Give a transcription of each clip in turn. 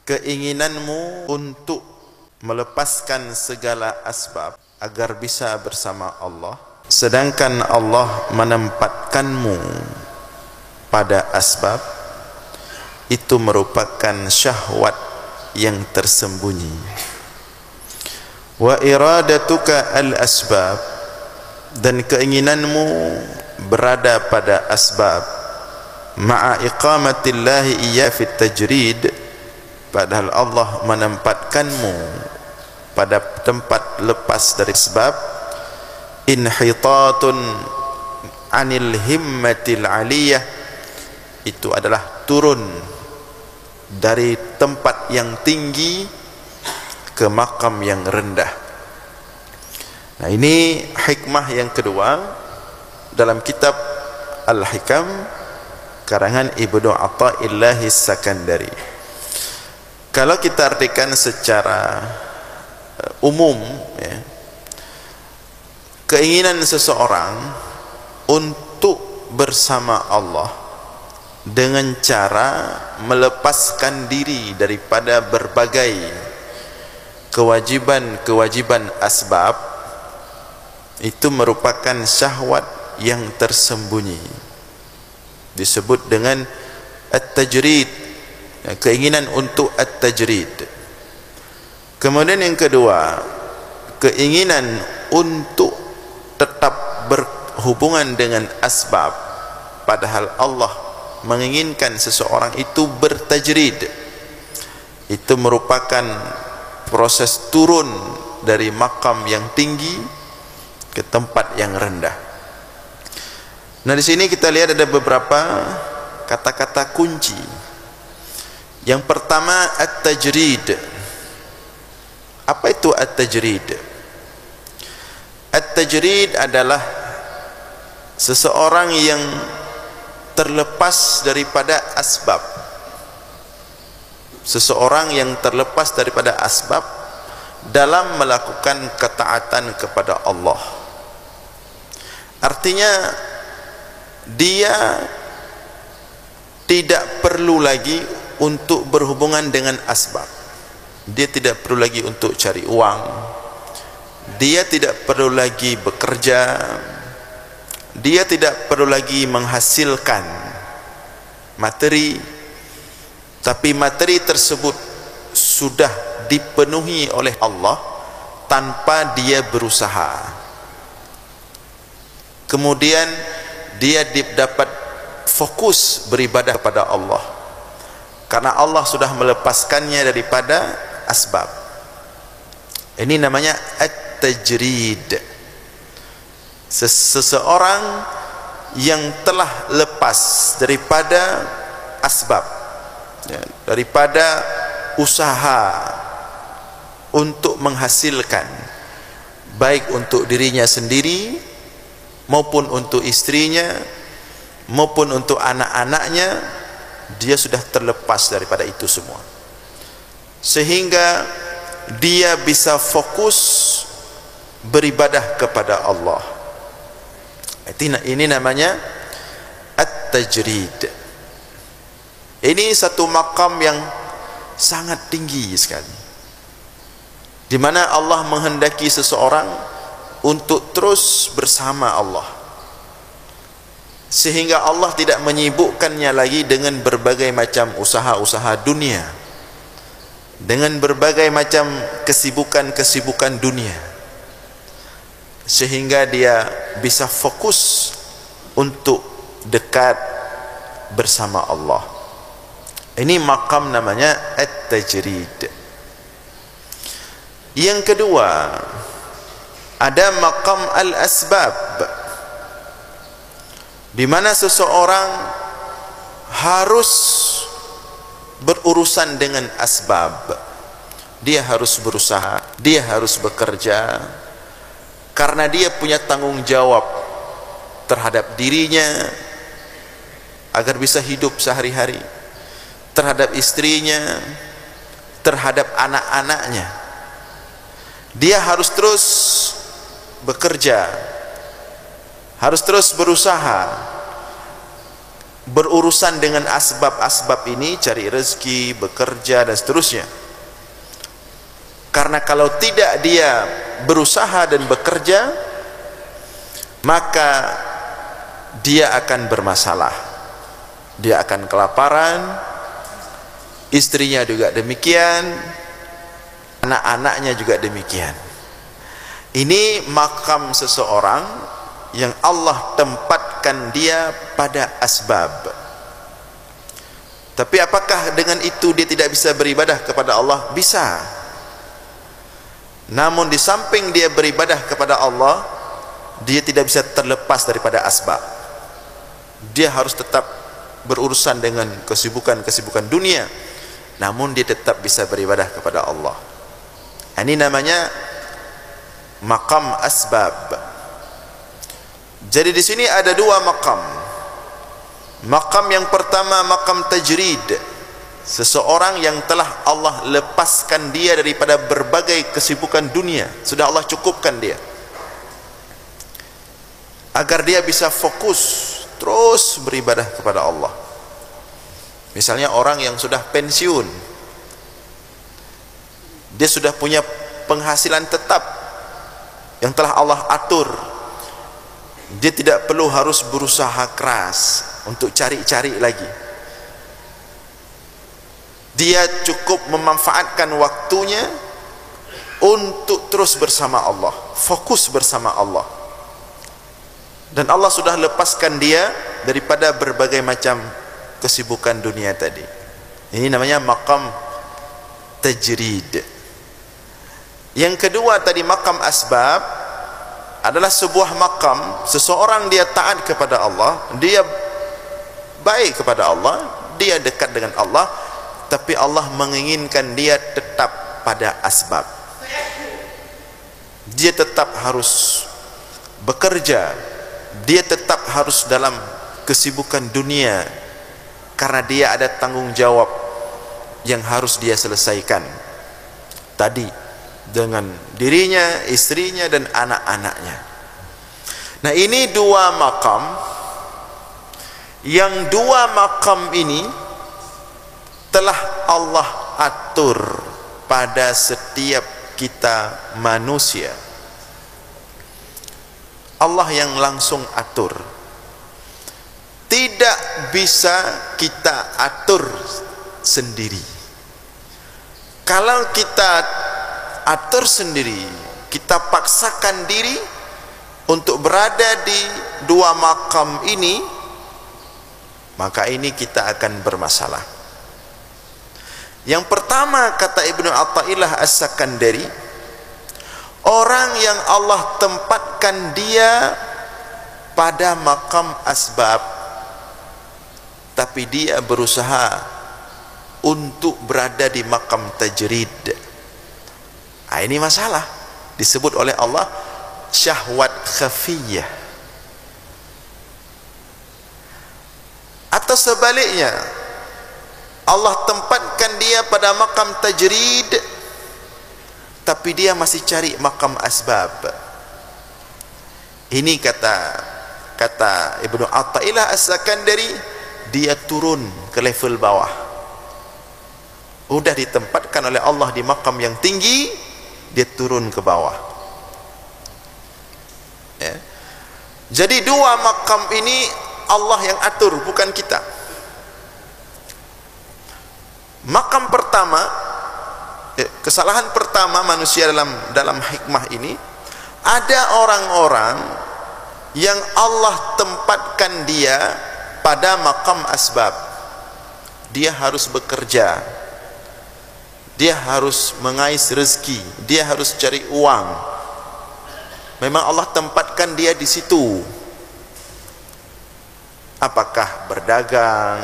keinginanmu untuk melepaskan segala asbab agar bisa bersama Allah, sedangkan Allah menempatkanmu pada asbab, itu merupakan syahwat yang tersembunyi. Wa iradatuka al-asbab, dan keinginanmu berada pada asbab, ma'a iqamatillahi iyya fit tajrid, padahal Allah menempatkanmu pada tempat lepas dari sebab, inhitatun anil himmatil aliyah, itu adalah turun dari tempat yang tinggi ke makam yang rendah. Nah, ini hikmah yang kedua dalam kitab Al-Hikam karangan Ibnu Athaillah As-Sakandari. Kalau kita artikan secara umum, ya, keinginan seseorang untuk bersama Allah dengan cara melepaskan diri daripada berbagai kewajiban-kewajiban asbab, itu merupakan syahwat yang tersembunyi, disebut dengan at-tajrid, keinginan untuk at-tajrid. Kemudian yang kedua, keinginan untuk tetap berhubungan dengan asbab, padahal Allah menginginkan seseorang itu bertajrid. Itu merupakan proses turun dari makam yang tinggi ke tempat yang rendah. Nah, di sini kita lihat ada beberapa kata-kata kunci. Yang pertama, at-tajrid. Apa itu at-tajrid? At-tajrid adalah seseorang yang terlepas daripada asbab. Seseorang yang terlepas daripada asbab dalam melakukan ketaatan kepada Allah. Artinya dia tidak perlu lagi untuk berhubungan dengan asbab. Dia tidak perlu lagi untuk cari uang. Dia tidak perlu lagi bekerja. Dia tidak perlu lagi menghasilkan materi, tapi materi tersebut sudah dipenuhi oleh Allah tanpa dia berusaha. Kemudian dia dapat fokus beribadah kepada Allah karena Allah sudah melepaskannya daripada asbab. Ini namanya at-tajrid. Seseorang yang telah lepas daripada asbab, ya, daripada usaha untuk menghasilkan, baik untuk dirinya sendiri maupun untuk istrinya maupun untuk anak-anaknya, dia sudah terlepas daripada itu semua, sehingga dia bisa fokus beribadah kepada Allah. Ini namanya at-tajrid. Ini satu makam yang sangat tinggi sekali, di mana Allah menghendaki seseorang untuk terus bersama Allah, sehingga Allah tidak menyibukkannya lagi dengan berbagai macam usaha-usaha dunia, dengan berbagai macam kesibukan-kesibukan dunia, sehingga dia bisa fokus untuk dekat bersama Allah. Ini makam namanya at-tajrid. Yang kedua, ada makam al-asbab, di mana seseorang harus berurusan dengan asbab. Dia harus berusaha, dia harus bekerja, karena dia punya tanggung jawab terhadap dirinya agar bisa hidup sehari-hari, terhadap istrinya, terhadap anak-anaknya. Dia harus terus bekerja, harus terus berusaha berurusan dengan asbab-asbab ini, cari rezeki, bekerja dan seterusnya. Karena kalau tidak dia berusaha dan bekerja, maka dia akan bermasalah. Dia akan kelaparan, istrinya juga demikian, anak-anaknya juga demikian. Ini makam seseorang yang Allah tempatkan dia pada asbab. Tapi apakah dengan itu dia tidak bisa beribadah kepada Allah? Bisa. Namun di samping dia beribadah kepada Allah, dia tidak bisa terlepas daripada asbab. Dia harus tetap berurusan dengan kesibukan-kesibukan dunia, namun dia tetap bisa beribadah kepada Allah. Ini namanya maqam asbab. Jadi di sini ada dua maqam. Maqam yang pertama maqam tajrid, seseorang yang telah Allah lepaskan dia daripada berbagai kesibukan dunia, sudah Allah cukupkan dia agar dia bisa fokus terus beribadah kepada Allah. Misalnya orang yang sudah pensiun, dia sudah punya penghasilan tetap yang telah Allah atur, dia tidak perlu harus berusaha keras untuk cari-cari lagi. Dia cukup memanfaatkan waktunya untuk terus bersama Allah, fokus bersama Allah. Dan Allah sudah lepaskan dia daripada berbagai macam kesibukan dunia tadi. Ini namanya maqam tajrid. Yang kedua tadi maqam asbab adalah sebuah maqam, seseorang dia taat kepada Allah, dia baik kepada Allah, dia dekat dengan Allah, tapi Allah menginginkan dia tetap pada asbab. Dia tetap harus bekerja, dia tetap harus dalam kesibukan dunia, karena dia ada tanggung jawab yang harus dia selesaikan tadi dengan dirinya, istrinya dan anak-anaknya. Nah, ini dua maqam. Yang dua maqam ini telah Allah atur pada setiap kita manusia. Allah yang langsung atur. Tidak bisa kita atur sendiri. Kalau kita atur sendiri, kita paksakan diri untuk berada di dua maqam ini, maka ini kita akan bermasalah. Yang pertama, kata Ibnu Athaillah As-Sakandari, orang yang Allah tempatkan dia pada maqam asbab, tapi dia berusaha untuk berada di maqam tajrid. Nah, ini masalah. Disebut oleh Allah syahwat khafiyah. Atau sebaliknya, Allah tempatkan dia pada maqam tajrid, tapi dia masih cari maqam asbab. Ini kata Ibnu Athaillah As-Sakandari, dia turun ke level bawah. Udah ditempatkan oleh Allah di maqam yang tinggi, dia turun ke bawah. Ya. Jadi dua maqam ini Allah yang atur, bukan kita. Maqam pertama, kesalahan pertama manusia dalam hikmah ini, ada orang-orang yang Allah tempatkan dia pada maqam asbab. Dia harus bekerja, dia harus mengais rezeki, dia harus cari uang. Memang Allah tempatkan dia di situ. Apakah berdagang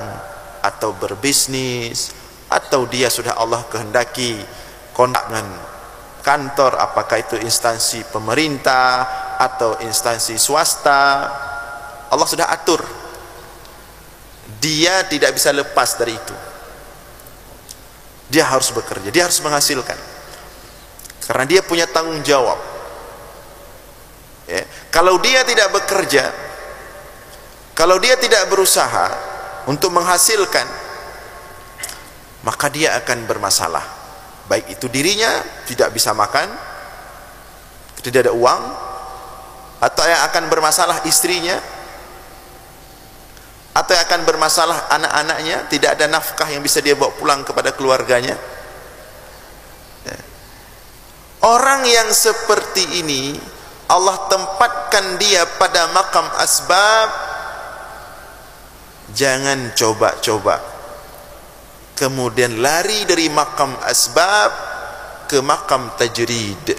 atau berbisnis, atau dia sudah Allah kehendaki kontak dengan kantor, apakah itu instansi pemerintah atau instansi swasta, Allah sudah atur. Dia tidak bisa lepas dari itu. Dia harus bekerja, dia harus menghasilkan, karena dia punya tanggung jawab. Ya. Kalau dia tidak bekerja, kalau dia tidak berusaha, untuk menghasilkan, maka dia akan bermasalah. Baik itu dirinya tidak bisa makan, tidak ada uang, atau yang akan bermasalah istrinya, atau yang akan bermasalah anak-anaknya, tidak ada nafkah yang bisa dia bawa pulang kepada keluarganya. Orang yang seperti ini Allah tempatkan dia pada makam asbab. Jangan coba-coba kemudian lari dari makam asbab ke makam tajrid.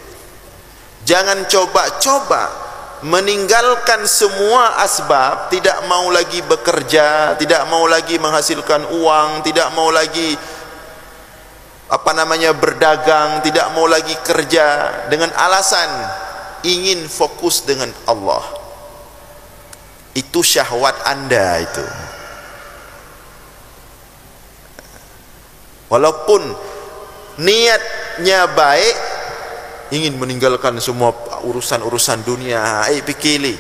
Jangan coba-coba meninggalkan semua asbab, tidak mau lagi bekerja, tidak mau lagi menghasilkan uang, tidak mau lagi berdagang, tidak mau lagi kerja, dengan alasan ingin fokus dengan Allah. Itu syahwat Anda itu. Walaupun niatnya baik, ingin meninggalkan semua urusan-urusan dunia, pikirlah,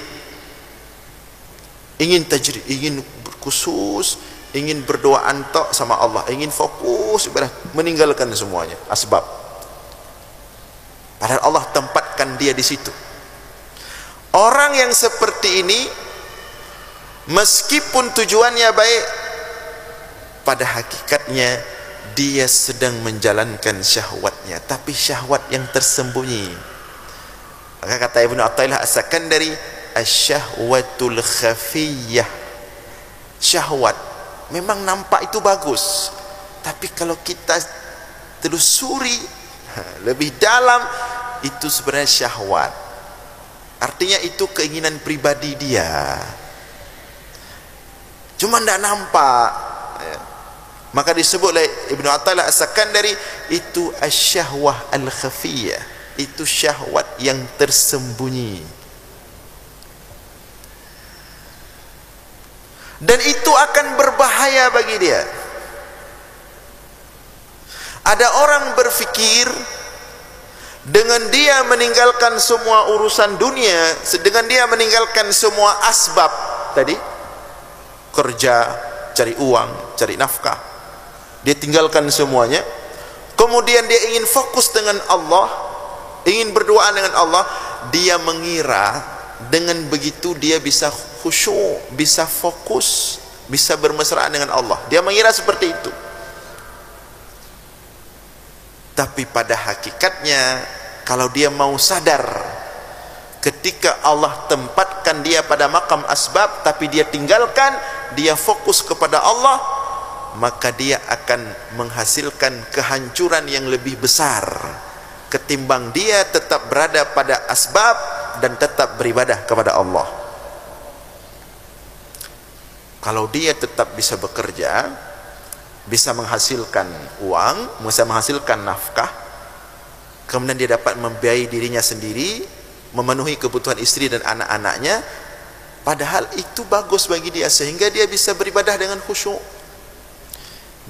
ingin tajrid, ingin khusus, ingin berdoa antok sama Allah, ingin fokus ibadah, meninggalkan semuanya asbab. Padahal Allah tempatkan dia di situ. Orang yang seperti ini, meskipun tujuannya baik, pada hakikatnya dia sedang menjalankan syahwatnya, tapi syahwat yang tersembunyi. Maka kata Ibnu Athaillah As-Sakandari, asyahwatul khafiyah, syahwat memang nampak itu bagus, tapi kalau kita telusuri lebih dalam, itu sebenarnya syahwat. Artinya itu keinginan pribadi dia, cuma tidak nampak. Maka disebut oleh Ibnu Athaillah As-Sakandari, itu asyahwah al-khafiyah, itu syahwat yang tersembunyi. Dan itu akan berbahaya bagi dia. Ada orang berfikir, dengan dia meninggalkan semua urusan dunia, dengan dia meninggalkan semua asbab tadi, kerja, cari uang, cari nafkah, dia tinggalkan semuanya, kemudian dia ingin fokus dengan Allah, ingin berdoa dengan Allah, dia mengira dengan begitu dia bisa khusyuk, bisa fokus, bisa bermesraan dengan Allah. Dia mengira seperti itu. Tapi pada hakikatnya, kalau dia mau sadar, ketika Allah tempatkan dia pada makam asbab, tapi dia tinggalkan, dia fokus kepada Allah, maka dia akan menghasilkan kehancuran yang lebih besar ketimbang dia tetap berada pada asbab dan tetap beribadah kepada Allah. Kalau dia tetap bisa bekerja, bisa menghasilkan uang, bisa menghasilkan nafkah, kemudian dia dapat membiayai dirinya sendiri, memenuhi kebutuhan istri dan anak-anaknya, padahal itu bagus bagi dia, sehingga dia bisa beribadah dengan khusyuk,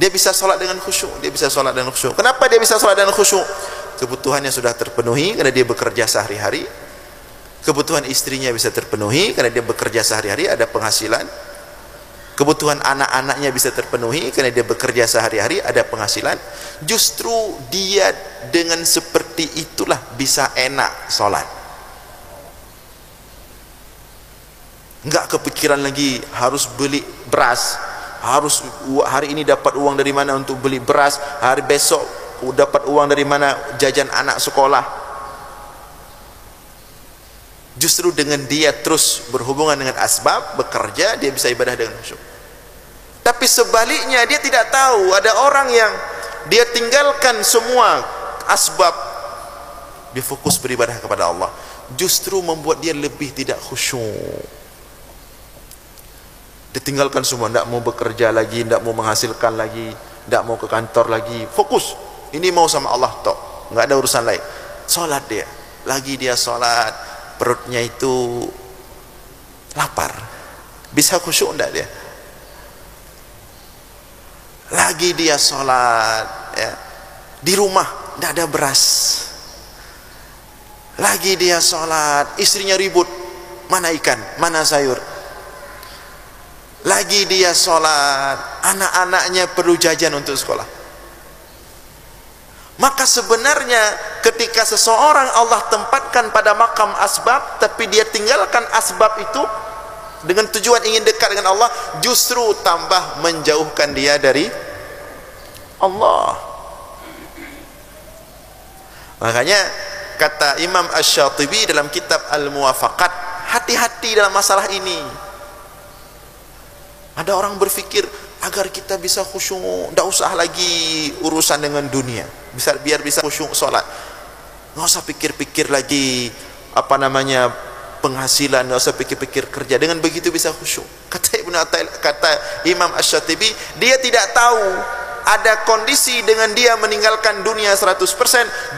dia bisa sholat dengan khusyuk, dia bisa sholat dengan khusyuk. Kenapa dia bisa sholat dengan khusyuk? Kebutuhannya sudah terpenuhi karena dia bekerja sehari-hari, kebutuhan istrinya bisa terpenuhi karena dia bekerja sehari-hari, ada penghasilan, kebutuhan anak-anaknya bisa terpenuhi karena dia bekerja sehari-hari, ada penghasilan. Justru dia dengan seperti itulah bisa enak sholat, enggak kepikiran lagi harus beli beras, harus hari ini dapat uang dari mana untuk beli beras, hari besok dapat uang dari mana jajan anak sekolah. Justru dengan dia terus berhubungan dengan asbab, bekerja, dia bisa ibadah dengan khusyuk. Tapi sebaliknya, dia tidak tahu ada orang yang dia tinggalkan semua asbab, dia fokus beribadah kepada Allah, justru membuat dia lebih tidak khusyuk. Dia tinggalkan semua, tidak mau bekerja lagi, tidak mau menghasilkan lagi, tidak mau ke kantor lagi, fokus, ini mau sama Allah tok, nggak ada urusan lain. Sholat dia, lagi dia sholat, perutnya itu lapar, bisa khusyuk enggak dia? Lagi dia sholat, ya, di rumah tidak ada beras, lagi dia sholat, istrinya ribut, mana ikan, mana sayur, lagi dia sholat, anak-anaknya perlu jajan untuk sekolah. Maka sebenarnya ketika seseorang Allah tempatkan pada makam asbab, tapi dia tinggalkan asbab itu dengan tujuan ingin dekat dengan Allah, justru tambah menjauhkan dia dari Allah. Makanya kata Imam Asy-Syatibi dalam kitab Al-Muwafaqat, hati-hati dalam masalah ini. Ada orang berpikir agar kita bisa khusyuk, tidak usah lagi urusan dengan dunia, biar bisa khusyuk sholat, nggak usah pikir-pikir lagi penghasilan, nggak usah pikir-pikir kerja, dengan begitu bisa khusyuk. Kata Imam Asy-Syatibi, dia tidak tahu ada kondisi dengan dia meninggalkan dunia 100%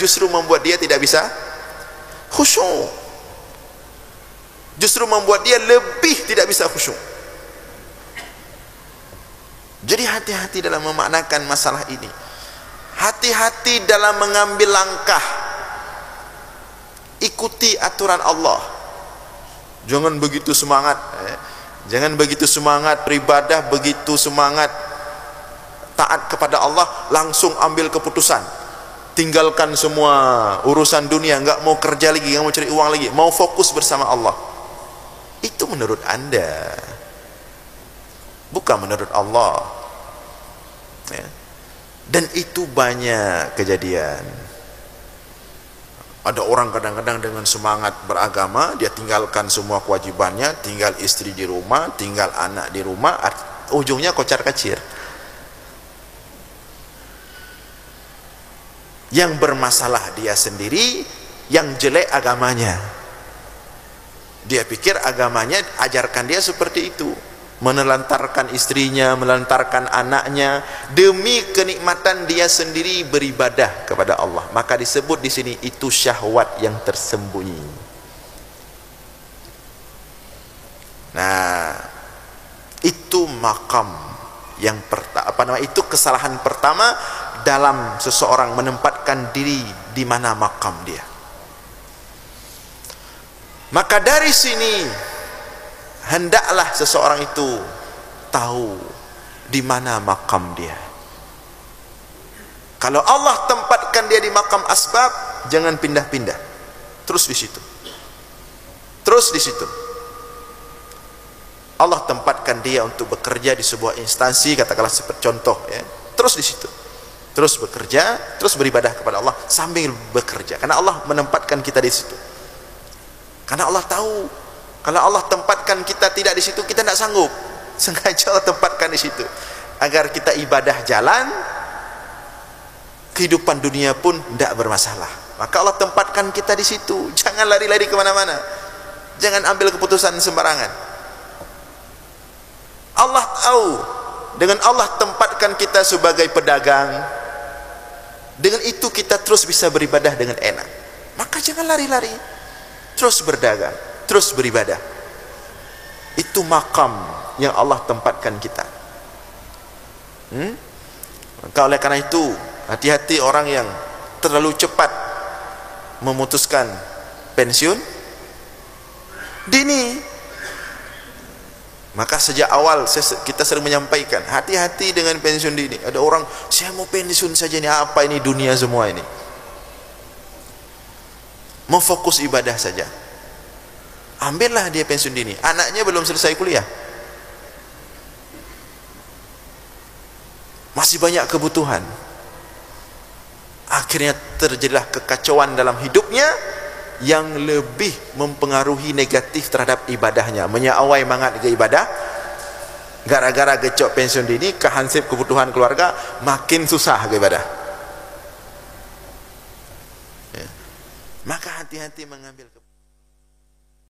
justru membuat dia tidak bisa khusyuk, justru membuat dia lebih tidak bisa khusyuk. Jadi hati-hati dalam memaknakan masalah ini, hati-hati dalam mengambil langkah, ikuti aturan Allah. Jangan begitu semangat, jangan begitu semangat beribadah, begitu semangat taat kepada Allah langsung ambil keputusan, tinggalkan semua urusan dunia, nggak mau kerja lagi, nggak mau cari uang lagi, mau fokus bersama Allah. Itu menurut Anda, bukan menurut Allah, ya. Dan itu banyak kejadian. Ada orang kadang-kadang dengan semangat beragama, dia tinggalkan semua kewajibannya, tinggal istri di rumah, tinggal anak di rumah, ujungnya kocar-kacir. Yang bermasalah dia sendiri, yang jelek agamanya. Dia pikir agamanya ajarkan dia seperti itu, menelantarkan istrinya, menelantarkan anaknya demi kenikmatan dia sendiri beribadah kepada Allah. Maka disebut di sini itu syahwat yang tersembunyi. Nah, itu makam yang pertama, itu kesalahan pertama dalam seseorang menempatkan diri di mana makam dia. Maka dari sini hendaklah seseorang itu tahu di mana makam dia. Kalau Allah tempatkan dia di makam asbab, jangan pindah-pindah, terus di situ, terus di situ. Allah tempatkan dia untuk bekerja di sebuah instansi, katakanlah seperti contoh, ya, terus di situ, terus bekerja, terus beribadah kepada Allah sambil bekerja, karena Allah menempatkan kita di situ. Karena Allah tahu kalau Allah tempatkan kita tidak di situ, kita tidak sanggup. Sengaja Allah tempatkan di situ agar kita ibadah jalan, kehidupan dunia pun tidak bermasalah. Maka Allah tempatkan kita di situ. Jangan lari-lari kemana-mana, jangan ambil keputusan sembarangan. Allah tahu, dengan Allah tempatkan kita sebagai pedagang, dengan itu kita terus bisa beribadah dengan enak. Maka jangan lari-lari, terus berdagang, terus beribadah. Itu makam yang Allah tempatkan kita. Maka oleh karena itu, hati-hati orang yang terlalu cepat memutuskan pensiun dini. Maka sejak awal kita sering menyampaikan, hati-hati dengan pensiun dini. Ada orang, saya mau pensiun saja, ini apa ini dunia semua ini. Mau fokus ibadah saja, ambillah dia pensiun dini. Anaknya belum selesai kuliah, masih banyak kebutuhan. Akhirnya terjadilah kekacauan dalam hidupnya yang lebih mempengaruhi negatif terhadap ibadahnya. Menyawai mangat ke ibadah, gara-gara gecok pensiun dini, kehansip kebutuhan keluarga, makin susah ke ibadah. Ya. Maka hati-hati mengambil keputusan.